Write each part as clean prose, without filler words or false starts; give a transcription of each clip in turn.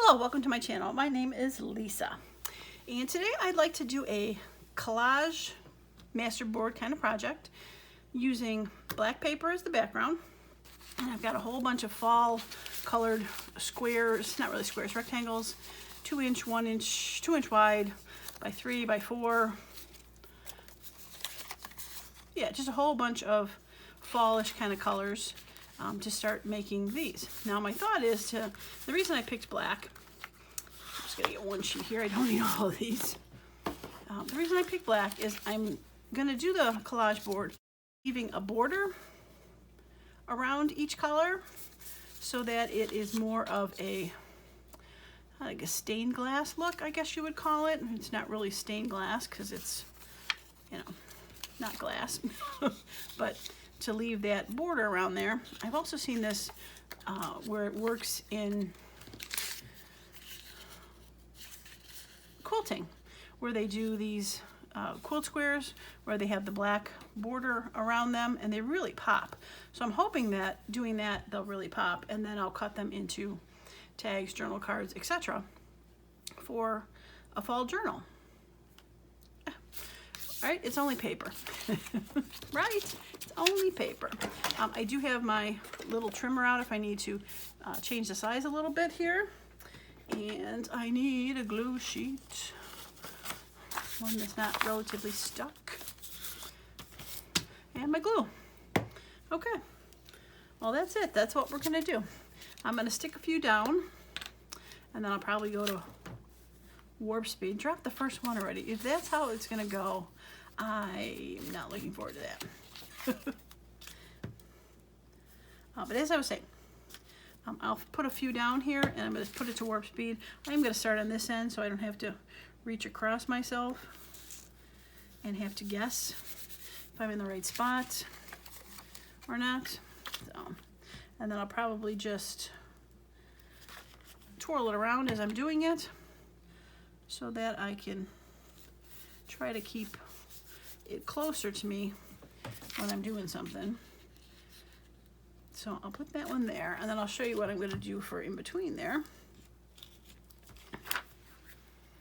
Hello, welcome to my channel. My name is Lisa, and today I'd like to do a collage masterboard kind of project using black paper as the background. And I've got a whole bunch of fall colored squares, not really squares, rectangles, 2 inch, 1 inch, 2 inch wide by 3 by 4. Yeah, just a whole bunch of fallish kind of colors to start making these. Now my thought is the reason I picked black, I'm just gonna get one sheet here, I don't need all of these. The reason I picked black is I'm gonna do the collage board leaving a border around each color so that it is more of a like a stained glass look, I guess you would call it. It's not really stained glass because it's, you know, not glass, but to leave that border around there. I've also seen this where it works in quilting, where they do these quilt squares where they have the black border around them and they really pop. So I'm hoping that doing that they'll really pop, and then I'll cut them into tags, journal cards, etc. for a fall journal. All right, it's only paper, right? It's only paper. I do have my little trimmer out if I need to change the size a little bit here. And I need a glue sheet, one that's not relatively stuck. And my glue. Okay, well that's it. That's what we're gonna do. I'm gonna stick a few down, and then I'll probably go to warp speed. Drop the first one already. If that's how it's gonna go, I'm not looking forward to that. But as I was saying, I'll put a few down here and I'm going to put it to warp speed. I'm going to start on this end so I don't have to reach across myself and have to guess if I'm in the right spot or not. So, and then I'll probably just twirl it around as I'm doing it so that I can try to keep it closer to me when I'm doing something. So I'll put that one there, and then I'll show you what I'm going to do for in between there.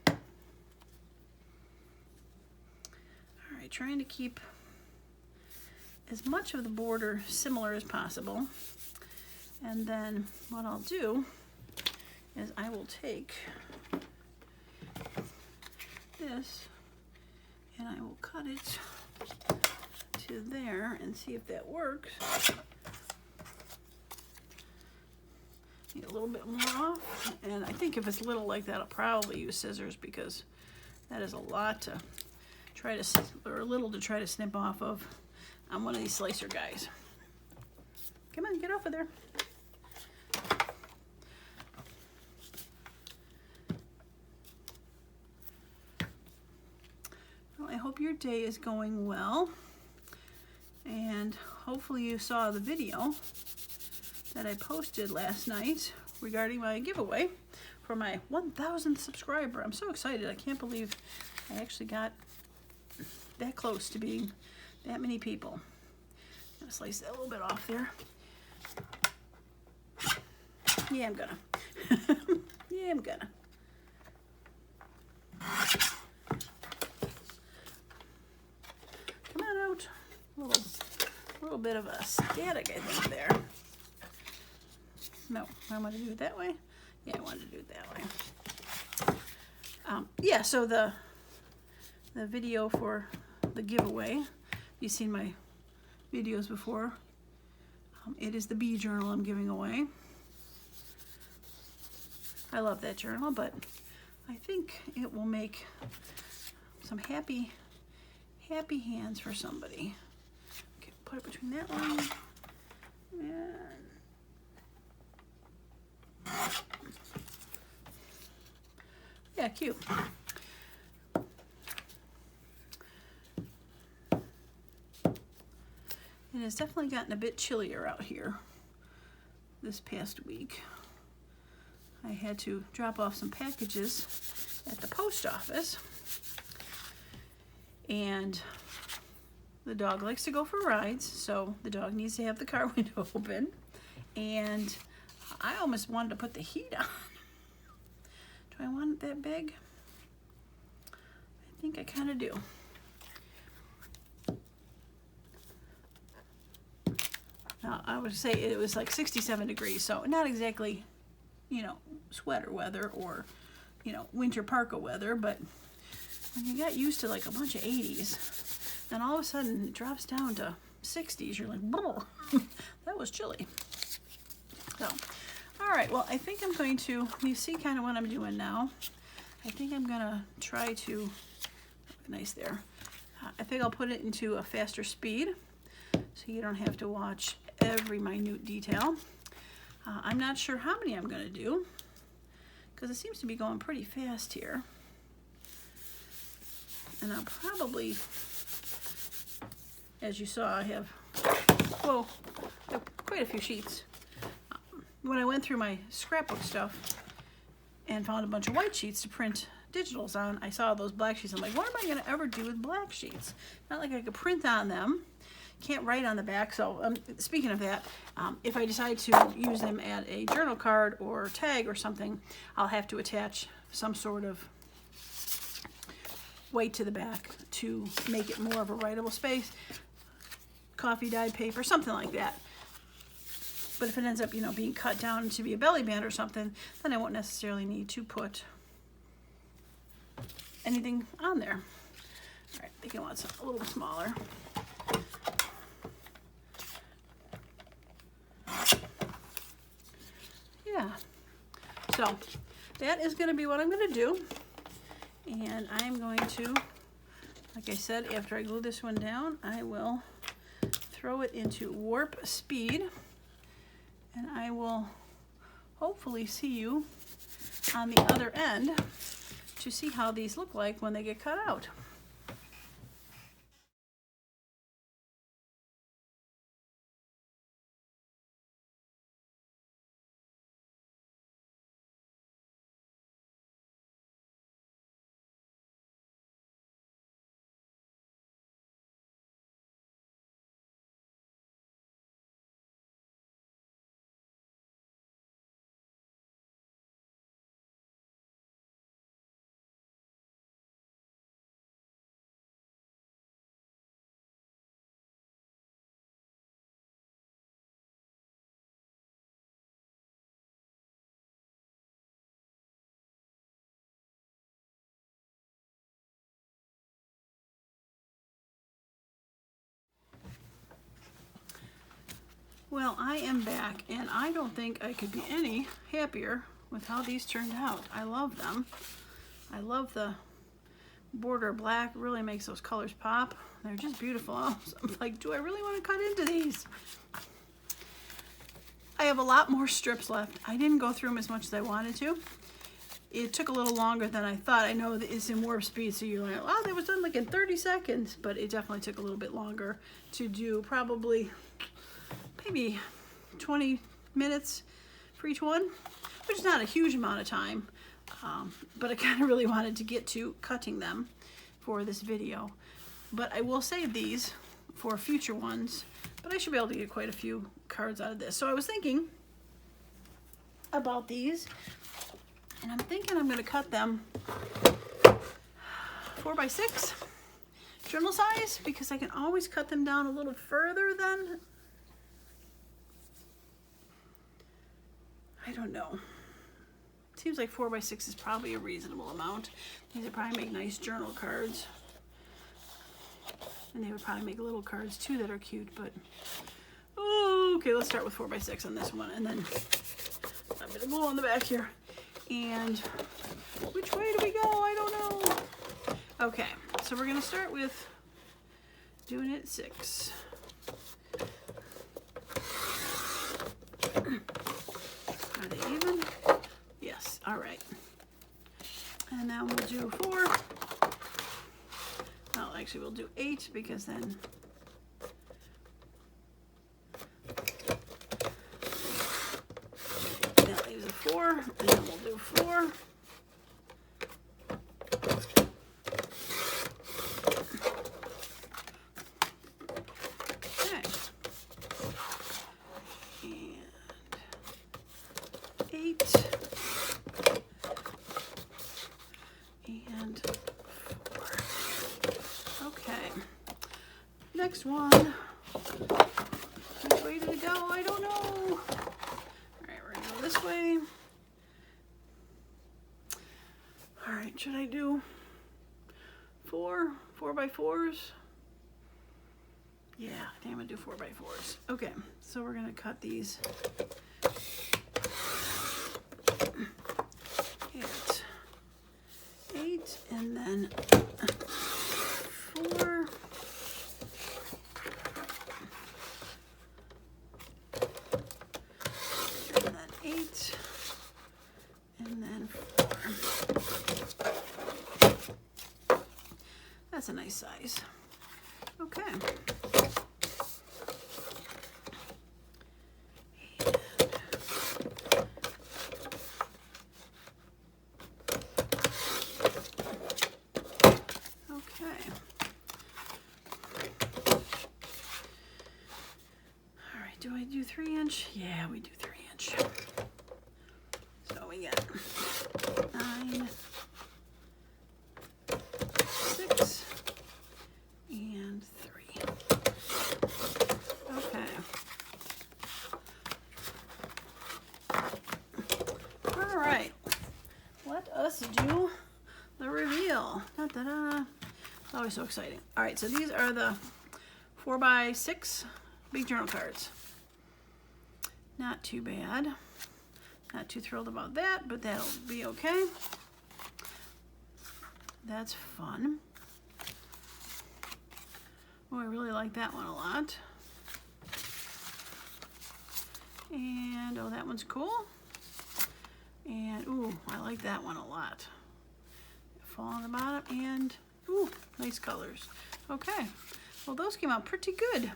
All right, trying to keep as much of the border similar as possible. And then what I'll do is I will take this and I will cut it to there and see if that works. Need a little bit more off, and I think if it's little like that, I'll probably use scissors because that is a lot to try to, or a little to try to snip off of. I'm one of these slicer guys. Come on, get off of there. I hope your day is going well, and hopefully you saw the video that I posted last night regarding my giveaway for my 1,000th subscriber. I'm so excited. I can't believe I actually got that close to being that many people. I'm gonna slice that a little bit off there. Yeah, I'm gonna. Yeah, I'm gonna. A little bit of a static, I think, there. No, I want to do it that way. Yeah, I wanted to do it that way. Yeah, so the video for the giveaway, you've seen my videos before. It is the bee journal I'm giving away. I love that journal, but I think it will make some happy hands for somebody. Okay, put it between that one and yeah, cute. It has definitely gotten a bit chillier out here this past week. I had to drop off some packages at the post office, and the dog likes to go for rides, so the dog needs to have the car window open, and I almost wanted to put the heat on want that big? I think I kind of do. Now, I would say it was like 67 degrees, so not exactly, you know, sweater weather or, you know, winter parka weather, but when you get used to like a bunch of 80s, then all of a sudden it drops down to 60s, you're like, that was chilly. So, all right, well, I think I'm going to, you see kind of what I'm doing now. I think I'm gonna try to, nice there. I think I'll put it into a faster speed so you don't have to watch every minute detail. I'm not sure how many I'm gonna do because it seems to be going pretty fast here. And I'll probably, as you saw, I have quite a few sheets. When I went through my scrapbook stuff and found a bunch of white sheets to print digitals on, I saw those black sheets. I'm like, what am I going to ever do with black sheets? Not like I could print on them. Can't write on the back. So speaking of that, if I decide to use them at a journal card or tag or something, I'll have to attach some sort of weight to the back to make it more of a writable space. Coffee dyed paper, something like that. But if it ends up, you know, being cut down to be a belly band or something, then I won't necessarily need to put anything on there. All right, I think I want something a little smaller. Yeah, so that is going to be what I'm going to do. And I'm going to, like I said, after I glue this one down, I will throw it into warp speed. And I will hopefully see you on the other end to see how these look like when they get cut out. Well, I am back, and I don't think I could be any happier with how these turned out. I love them. I love the border black. It really makes those colors pop. They're just beautiful. I'm like, do I really want to cut into these? I have a lot more strips left. I didn't go through them as much as I wanted to. It took a little longer than I thought. I know that it's in warp speed, so you're like, oh, that was done like in 30 seconds, but it definitely took a little bit longer to do, probably maybe 20 minutes for each one, which is not a huge amount of time, but I kind of really wanted to get to cutting them for this video. But I will save these for future ones, but I should be able to get quite a few cards out of this. So I was thinking about these, and I'm thinking I'm going to cut them 4x6 journal size, because I can always cut them down a little further than, I don't know. Seems like 4x6 is probably a reasonable amount. These would probably make nice journal cards. And they would probably make little cards too that are cute, but okay, let's start with 4x6 on this one, and then I'm gonna glue on the back here. And which way do we go? I don't know. Okay, so we're gonna start with doing it 6. Are they even? Yes, all right. And now we'll do 4. Well, actually we'll do 8, because then that leaves a 4, and then we'll do 4. Okay. And 8. There's one. Which way did it go? I don't know. All right, we're gonna go this way. All right, should I do 4x4s? Yeah, I think I'm gonna do 4x4s. Okay, so we're gonna cut these. 8, and then 4. And then 8, and then 4. That's a nice size. Okay. Do I do 3-inch? Yeah, we do 3-inch. So we got 9, 6, and 3. Okay. All right. Let us do the reveal. Da-da-da. It's always so exciting. All right, so these are the 4x6 big journal cards. Not too bad. Not too thrilled about that, but that'll be okay. That's fun. Oh, I really like that one a lot. And, oh, that one's cool. And, ooh, I like that one a lot. Fall on the bottom, and, ooh, nice colors. Okay, well, those came out pretty good.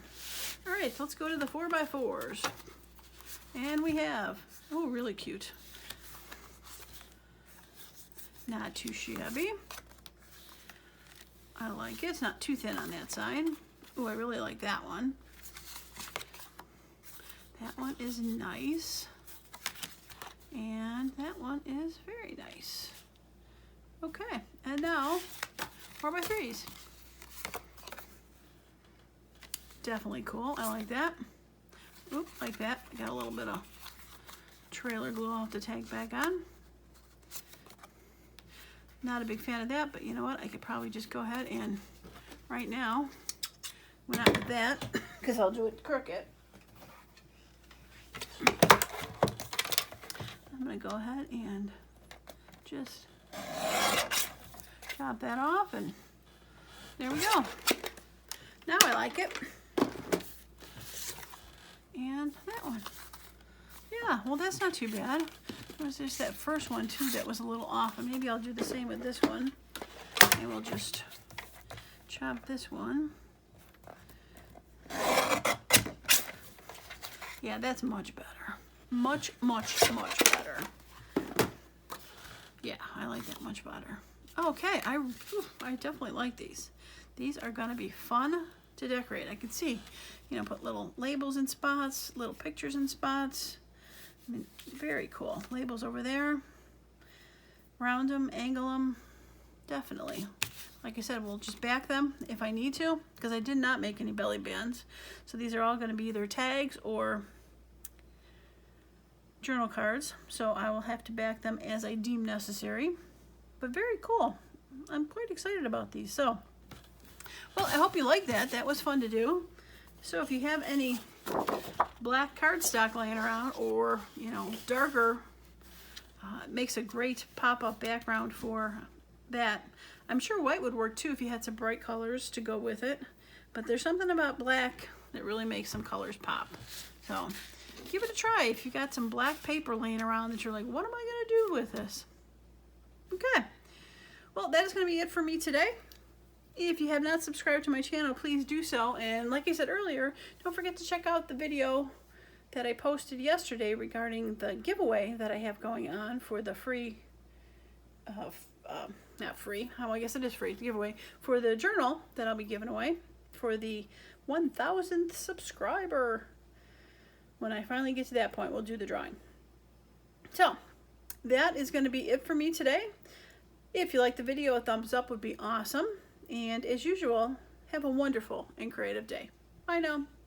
All right, so let's go to the 4x4s. And we have, oh, really cute. Not too shabby. I like it. It's not too thin on that side. Oh, I really like that one. That one is nice. And that one is very nice. Okay, and now 4x3s. Definitely cool. I like that. Oop, like that. I got a little bit of trailer glue I'll have to tag back on. Not a big fan of that, but you know what? I could probably just go ahead and, right now, we're not with that, because I'll do it crooked. I'm going to go ahead and just chop that off, and there we go. Now I like it. And that one. Yeah, well, that's not too bad. There was just that first one, too, that was a little off. And maybe I'll do the same with this one. And we'll just chop this one. Yeah, that's much better. Much, much, much better. Yeah, I like that much better. Okay, I definitely like these. These are going to be fun to decorate. I can see, you know, put little labels in spots, little pictures in spots. I mean, very cool. Labels over there. Round them, angle them. Definitely. Like I said, we'll just back them if I need to, because I did not make any belly bands. So these are all going to be either tags or journal cards. So I will have to back them as I deem necessary. But very cool. I'm quite excited about these. So, well, I hope you like that. That was fun to do. So if you have any black cardstock laying around, or, you know, darker, it makes a great pop-up background for that. I'm sure white would work too if you had some bright colors to go with it. But there's something about black that really makes some colors pop. So give it a try if you got some black paper laying around that you're like, what am I going to do with this? Okay. Well, that is going to be it for me today. If you have not subscribed to my channel, please do so. And like I said earlier, don't forget to check out the video that I posted yesterday regarding the giveaway that I have going on for the free, not free, oh, I guess it is free, giveaway for the journal that I'll be giving away for the 1,000th subscriber. When I finally get to that point, we'll do the drawing. So that is going to be it for me today. If you liked the video, a thumbs up would be awesome. And as usual, have a wonderful and creative day. Bye now.